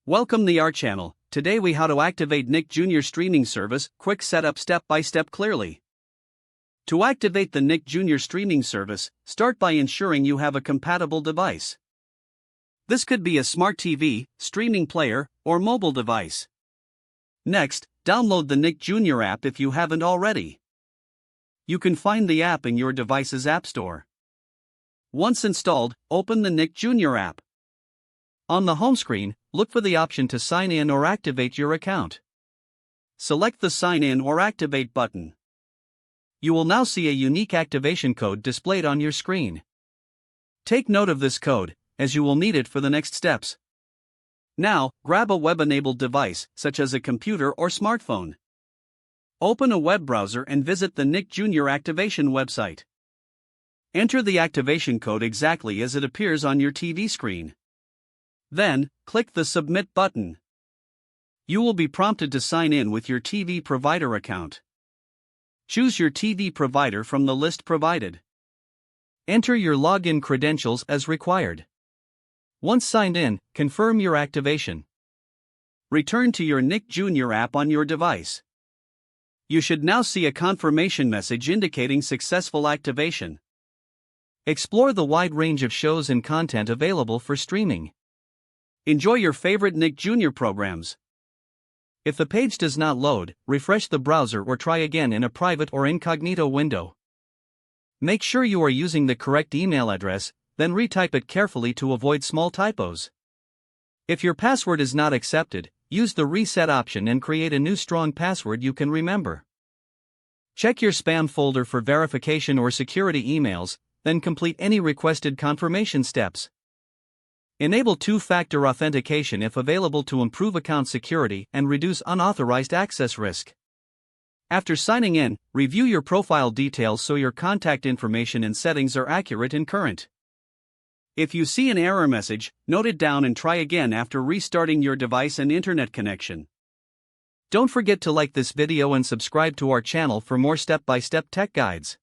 Welcome to our channel. Today we how to activate Nick Jr. streaming service, quick setup step by step clearly. To activate the Nick Jr. streaming service, start by ensuring you have a compatible device. This could be a smart TV, streaming player, or mobile device. Next, download the Nick Jr. app if you haven't already. You can find the app in your device's app store. Once installed, open the Nick Jr. app. On the home screen, look for the option to sign in or activate your account. Select the Sign In or Activate button. You will now see a unique activation code displayed on your screen. Take note of this code, as you will need it for the next steps. Now, grab a web-enabled device, such as a computer or smartphone. Open a web browser and visit the Nick Jr. activation website. Enter the activation code exactly as it appears on your TV screen. Then, click the Submit button. You will be prompted to sign in with your TV provider account. Choose your TV provider from the list provided. Enter your login credentials as required. Once signed in, confirm your activation. Return to your Nick Jr. app on your device. You should now see a confirmation message indicating successful activation. Explore the wide range of shows and content available for streaming. Enjoy your favorite Nick Jr. programs. If the page does not load, refresh the browser or try again in a private or incognito window. Make sure you are using the correct email address, then retype it carefully to avoid small typos. If your password is not accepted, use the reset option and create a new strong password you can remember. Check your spam folder for verification or security emails, then complete any requested confirmation steps. Enable two-factor authentication if available to improve account security and reduce unauthorized access risk. After signing in, review your profile details so your contact information and settings are accurate and current. If you see an error message, note it down and try again after restarting your device and internet connection. Don't forget to like this video and subscribe to our channel for more step-by-step tech guides.